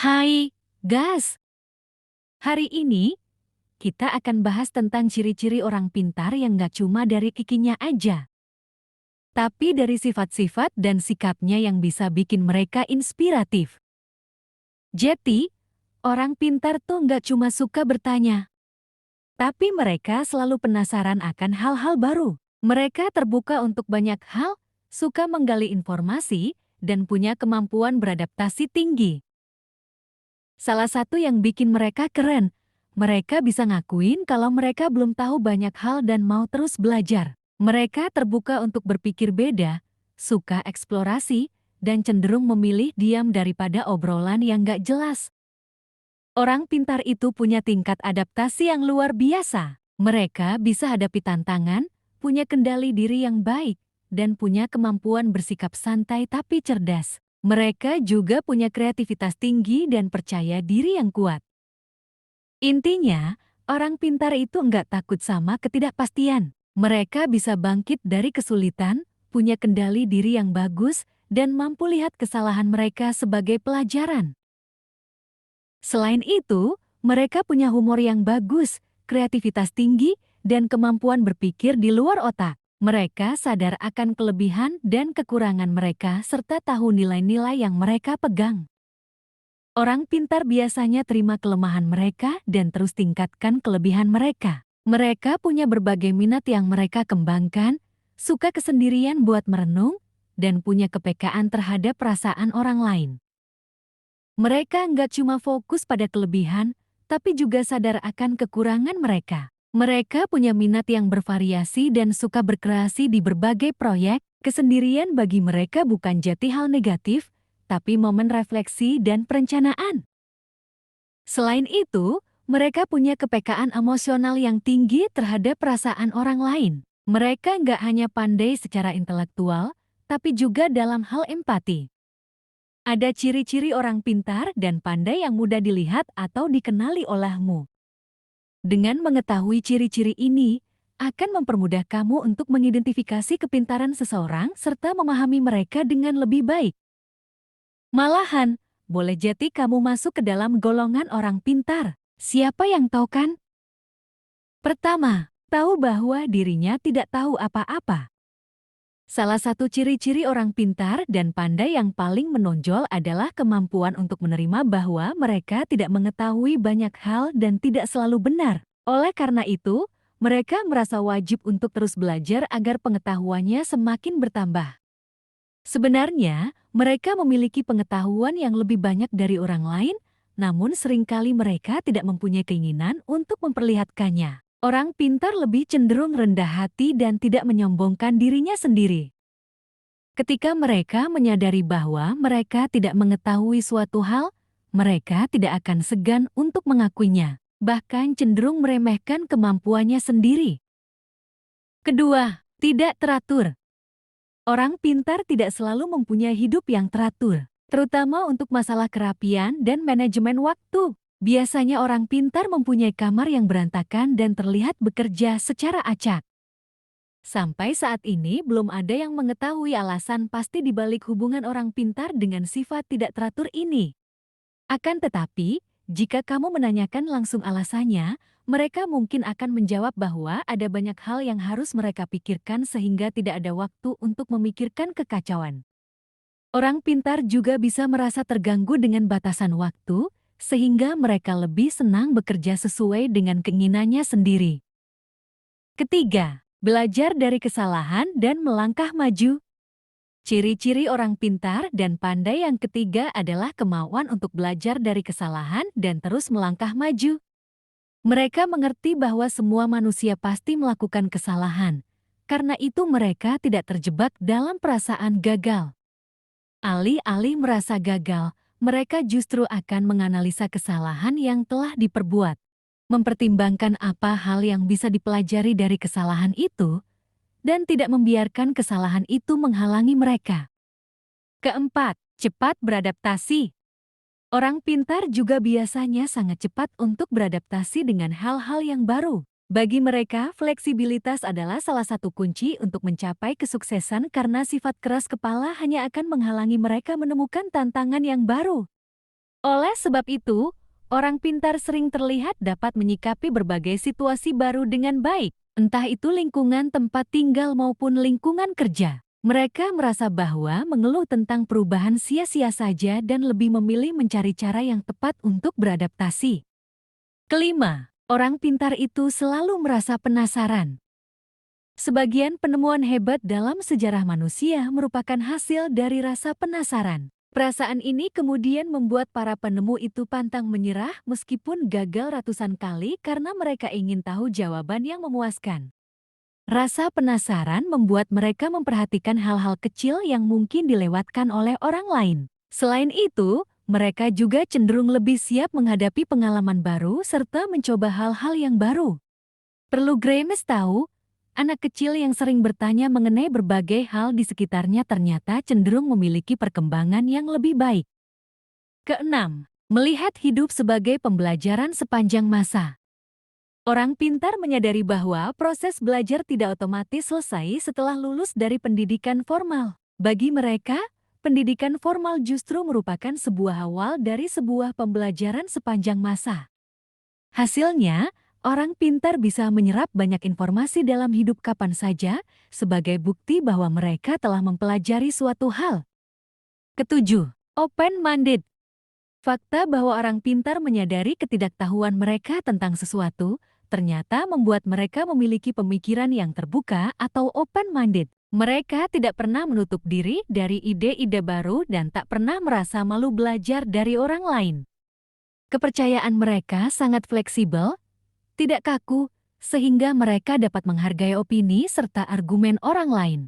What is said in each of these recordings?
Hai, Gas. Hari ini, kita akan bahas tentang ciri-ciri orang pintar yang gak cuma dari kikinya aja, tapi dari sifat-sifat dan sikapnya yang bisa bikin mereka inspiratif. Jadi, orang pintar tuh gak cuma suka bertanya, tapi mereka selalu penasaran akan hal-hal baru. Mereka terbuka untuk banyak hal, suka menggali informasi, dan punya kemampuan beradaptasi tinggi. Salah satu yang bikin mereka keren, mereka bisa ngakuin kalau mereka belum tahu banyak hal dan mau terus belajar. Mereka terbuka untuk berpikir beda, suka eksplorasi, dan cenderung memilih diam daripada obrolan yang gak jelas. Orang pintar itu punya tingkat adaptasi yang luar biasa. Mereka bisa hadapi tantangan, punya kendali diri yang baik, dan punya kemampuan bersikap santai tapi cerdas. Mereka juga punya kreativitas tinggi dan percaya diri yang kuat. Intinya, orang pintar itu nggak takut sama ketidakpastian. Mereka bisa bangkit dari kesulitan, punya kendali diri yang bagus, dan mampu lihat kesalahan mereka sebagai pelajaran. Selain itu, mereka punya humor yang bagus, kreativitas tinggi, dan kemampuan berpikir di luar otak. Mereka sadar akan kelebihan dan kekurangan mereka serta tahu nilai-nilai yang mereka pegang. Orang pintar biasanya terima kelemahan mereka dan terus tingkatkan kelebihan mereka. Mereka punya berbagai minat yang mereka kembangkan, suka kesendirian buat merenung, dan punya kepekaan terhadap perasaan orang lain. Mereka nggak cuma fokus pada kelebihan, tapi juga sadar akan kekurangan mereka. Mereka punya minat yang bervariasi dan suka berkreasi di berbagai proyek. Kesendirian bagi mereka bukan jati hal negatif, tapi momen refleksi dan perencanaan. Selain itu, mereka punya kepekaan emosional yang tinggi terhadap perasaan orang lain. Mereka nggak hanya pandai secara intelektual, tapi juga dalam hal empati. Ada ciri-ciri orang pintar dan pandai yang mudah dilihat atau dikenali olehmu. Dengan mengetahui ciri-ciri ini, akan mempermudah kamu untuk mengidentifikasi kepintaran seseorang serta memahami mereka dengan lebih baik. Malahan, boleh jadi kamu masuk ke dalam golongan orang pintar. Siapa yang tahu kan? Pertama, tahu bahwa dirinya tidak tahu apa-apa. Salah satu ciri-ciri orang pintar dan pandai yang paling menonjol adalah kemampuan untuk menerima bahwa mereka tidak mengetahui banyak hal dan tidak selalu benar. Oleh karena itu, mereka merasa wajib untuk terus belajar agar pengetahuannya semakin bertambah. Sebenarnya, mereka memiliki pengetahuan yang lebih banyak dari orang lain, namun seringkali mereka tidak mempunyai keinginan untuk memperlihatkannya. Orang pintar lebih cenderung rendah hati dan tidak menyombongkan dirinya sendiri. Ketika mereka menyadari bahwa mereka tidak mengetahui suatu hal, mereka tidak akan segan untuk mengakuinya, bahkan cenderung meremehkan kemampuannya sendiri. Kedua, tidak teratur. Orang pintar tidak selalu mempunyai hidup yang teratur, terutama untuk masalah kerapian dan manajemen waktu. Biasanya orang pintar mempunyai kamar yang berantakan dan terlihat bekerja secara acak. Sampai saat ini belum ada yang mengetahui alasan pasti di balik hubungan orang pintar dengan sifat tidak teratur ini. Akan tetapi, jika kamu menanyakan langsung alasannya, mereka mungkin akan menjawab bahwa ada banyak hal yang harus mereka pikirkan sehingga tidak ada waktu untuk memikirkan kekacauan. Orang pintar juga bisa merasa terganggu dengan batasan waktu, sehingga mereka lebih senang bekerja sesuai dengan keinginannya sendiri. Ketiga, belajar dari kesalahan dan melangkah maju. Ciri-ciri orang pintar dan pandai yang ketiga adalah kemauan untuk belajar dari kesalahan dan terus melangkah maju. Mereka mengerti bahwa semua manusia pasti melakukan kesalahan, karena itu mereka tidak terjebak dalam perasaan gagal. Alih-alih merasa gagal, mereka justru akan menganalisa kesalahan yang telah diperbuat, mempertimbangkan apa hal yang bisa dipelajari dari kesalahan itu, dan tidak membiarkan kesalahan itu menghalangi mereka. Keempat, cepat beradaptasi. Orang pintar juga biasanya sangat cepat untuk beradaptasi dengan hal-hal yang baru. Bagi mereka, fleksibilitas adalah salah satu kunci untuk mencapai kesuksesan karena sifat keras kepala hanya akan menghalangi mereka menemukan tantangan yang baru. Oleh sebab itu, orang pintar sering terlihat dapat menyikapi berbagai situasi baru dengan baik, entah itu lingkungan tempat tinggal maupun lingkungan kerja. Mereka merasa bahwa mengeluh tentang perubahan sia-sia saja dan lebih memilih mencari cara yang tepat untuk beradaptasi. Kelima, orang pintar itu selalu merasa penasaran. Sebagian penemuan hebat dalam sejarah manusia merupakan hasil dari rasa penasaran. Perasaan ini kemudian membuat para penemu itu pantang menyerah meskipun gagal ratusan kali karena mereka ingin tahu jawaban yang memuaskan. Rasa penasaran membuat mereka memperhatikan hal-hal kecil yang mungkin dilewatkan oleh orang lain. Selain itu, mereka juga cenderung lebih siap menghadapi pengalaman baru serta mencoba hal-hal yang baru. Perlu Grimes tahu, anak kecil yang sering bertanya mengenai berbagai hal di sekitarnya ternyata cenderung memiliki perkembangan yang lebih baik. Keenam, melihat hidup sebagai pembelajaran sepanjang masa. Orang pintar menyadari bahwa proses belajar tidak otomatis selesai setelah lulus dari pendidikan formal. Bagi mereka, pendidikan formal justru merupakan sebuah awal dari sebuah pembelajaran sepanjang masa. Hasilnya, orang pintar bisa menyerap banyak informasi dalam hidup kapan saja sebagai bukti bahwa mereka telah mempelajari suatu hal. Ketujuh, open-minded. Fakta bahwa orang pintar menyadari ketidaktahuan mereka tentang sesuatu ternyata membuat mereka memiliki pemikiran yang terbuka atau open-minded. Mereka tidak pernah menutup diri dari ide-ide baru dan tak pernah merasa malu belajar dari orang lain. Kepercayaan mereka sangat fleksibel, tidak kaku, sehingga mereka dapat menghargai opini serta argumen orang lain.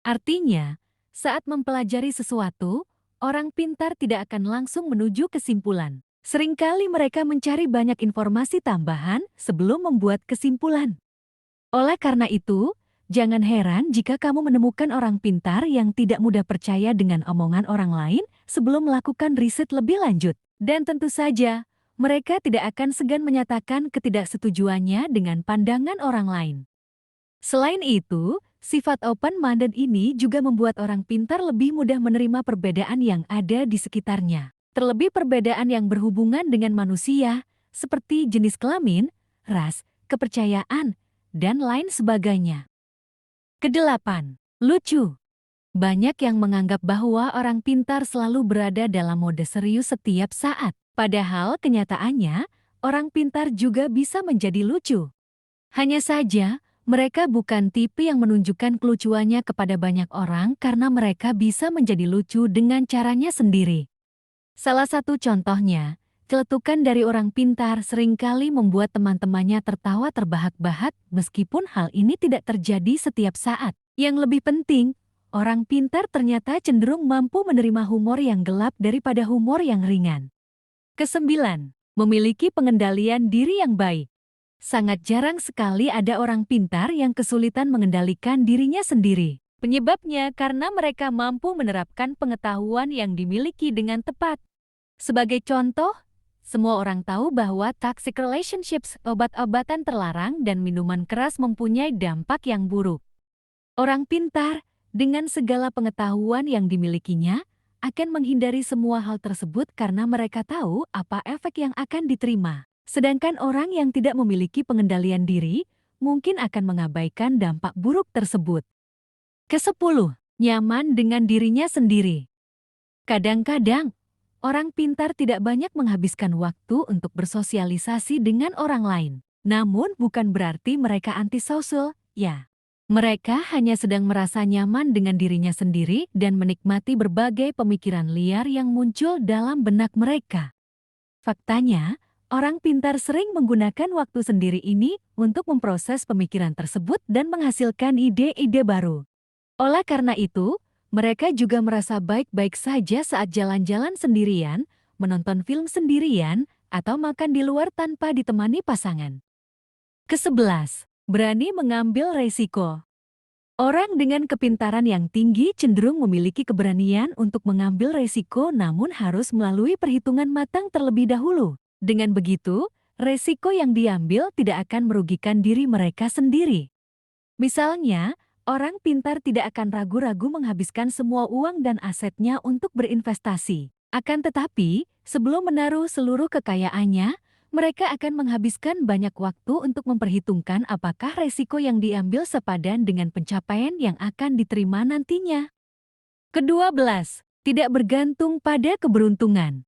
Artinya, saat mempelajari sesuatu, orang pintar tidak akan langsung menuju kesimpulan. Seringkali mereka mencari banyak informasi tambahan sebelum membuat kesimpulan. Oleh karena itu, jangan heran jika kamu menemukan orang pintar yang tidak mudah percaya dengan omongan orang lain sebelum melakukan riset lebih lanjut. Dan tentu saja, mereka tidak akan segan menyatakan ketidaksetujuannya dengan pandangan orang lain. Selain itu, sifat open-minded ini juga membuat orang pintar lebih mudah menerima perbedaan yang ada di sekitarnya. Terlebih perbedaan yang berhubungan dengan manusia, seperti jenis kelamin, ras, kepercayaan, dan lain sebagainya. Kedelapan, lucu. Banyak yang menganggap bahwa orang pintar selalu berada dalam mode serius setiap saat. Padahal kenyataannya, orang pintar juga bisa menjadi lucu. Hanya saja, mereka bukan tipe yang menunjukkan kelucuannya kepada banyak orang karena mereka bisa menjadi lucu dengan caranya sendiri. Salah satu contohnya, celetukan dari orang pintar seringkali membuat teman-temannya tertawa terbahak-bahak meskipun hal ini tidak terjadi setiap saat. Yang lebih penting, orang pintar ternyata cenderung mampu menerima humor yang gelap daripada humor yang ringan. Kesembilan, memiliki pengendalian diri yang baik. Sangat jarang sekali ada orang pintar yang kesulitan mengendalikan dirinya sendiri. Penyebabnya karena mereka mampu menerapkan pengetahuan yang dimiliki dengan tepat. Sebagai contoh, semua orang tahu bahwa toxic relationships, obat-obatan terlarang dan minuman keras mempunyai dampak yang buruk. Orang pintar, dengan segala pengetahuan yang dimilikinya, akan menghindari semua hal tersebut karena mereka tahu apa efek yang akan diterima. Sedangkan orang yang tidak memiliki pengendalian diri, mungkin akan mengabaikan dampak buruk tersebut. Kesepuluh, nyaman dengan dirinya sendiri. Kadang-kadang, orang pintar tidak banyak menghabiskan waktu untuk bersosialisasi dengan orang lain. Namun bukan berarti mereka antisosial, ya. Mereka hanya sedang merasa nyaman dengan dirinya sendiri dan menikmati berbagai pemikiran liar yang muncul dalam benak mereka. Faktanya, orang pintar sering menggunakan waktu sendiri ini untuk memproses pemikiran tersebut dan menghasilkan ide-ide baru. Oleh karena itu, mereka juga merasa baik-baik saja saat jalan-jalan sendirian, menonton film sendirian, atau makan di luar tanpa ditemani pasangan. Kesebelas, berani mengambil resiko. Orang dengan kepintaran yang tinggi cenderung memiliki keberanian untuk mengambil resiko namun harus melalui perhitungan matang terlebih dahulu. Dengan begitu, resiko yang diambil tidak akan merugikan diri mereka sendiri. Misalnya, orang pintar tidak akan ragu-ragu menghabiskan semua uang dan asetnya untuk berinvestasi. Akan tetapi, Sebelum menaruh seluruh kekayaannya, mereka akan menghabiskan banyak waktu untuk memperhitungkan apakah resiko yang diambil sepadan dengan pencapaian yang akan diterima nantinya. Kedua belas, tidak bergantung pada keberuntungan.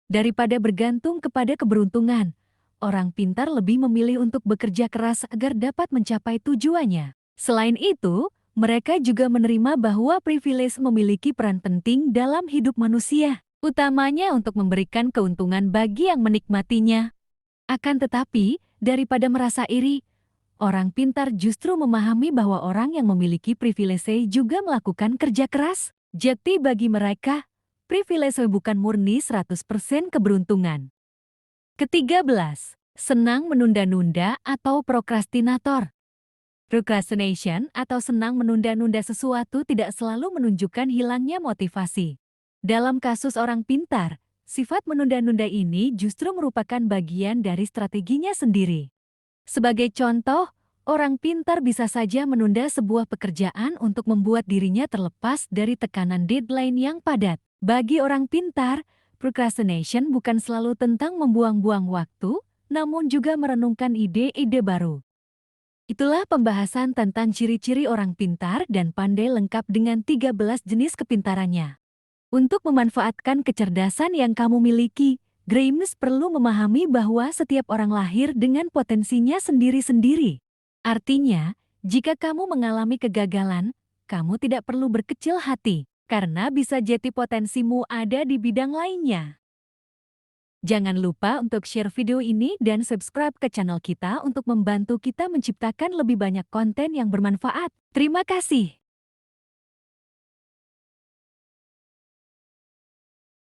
Daripada bergantung kepada keberuntungan, orang pintar lebih memilih untuk bekerja keras agar dapat mencapai tujuannya. Selain itu, mereka juga menerima bahwa privilege memiliki peran penting dalam hidup manusia, utamanya untuk memberikan keuntungan bagi yang menikmatinya. Akan tetapi, daripada merasa iri, orang pintar justru memahami bahwa orang yang memiliki privilege juga melakukan kerja keras. Jadi bagi mereka, privilege bukan murni 100% keberuntungan. Ketiga belas, senang menunda-nunda atau prokrastinator. Procrastination atau senang menunda-nunda sesuatu tidak selalu menunjukkan hilangnya motivasi. Dalam kasus orang pintar, sifat menunda-nunda ini justru merupakan bagian dari strateginya sendiri. Sebagai contoh, orang pintar bisa saja menunda sebuah pekerjaan untuk membuat dirinya terlepas dari tekanan deadline yang padat. Bagi orang pintar, procrastination bukan selalu tentang membuang-buang waktu, namun juga merenungkan ide-ide baru. Itulah pembahasan tentang ciri-ciri orang pintar dan pandai lengkap dengan 13 jenis kepintarannya. Untuk memanfaatkan kecerdasan yang kamu miliki, Grimes perlu memahami bahwa setiap orang lahir dengan potensinya sendiri-sendiri. Artinya, jika kamu mengalami kegagalan, kamu tidak perlu berkecil hati, karena bisa jadi potensimu ada di bidang lainnya. Jangan lupa untuk share video ini dan subscribe ke channel kita untuk membantu kita menciptakan lebih banyak konten yang bermanfaat. Terima kasih.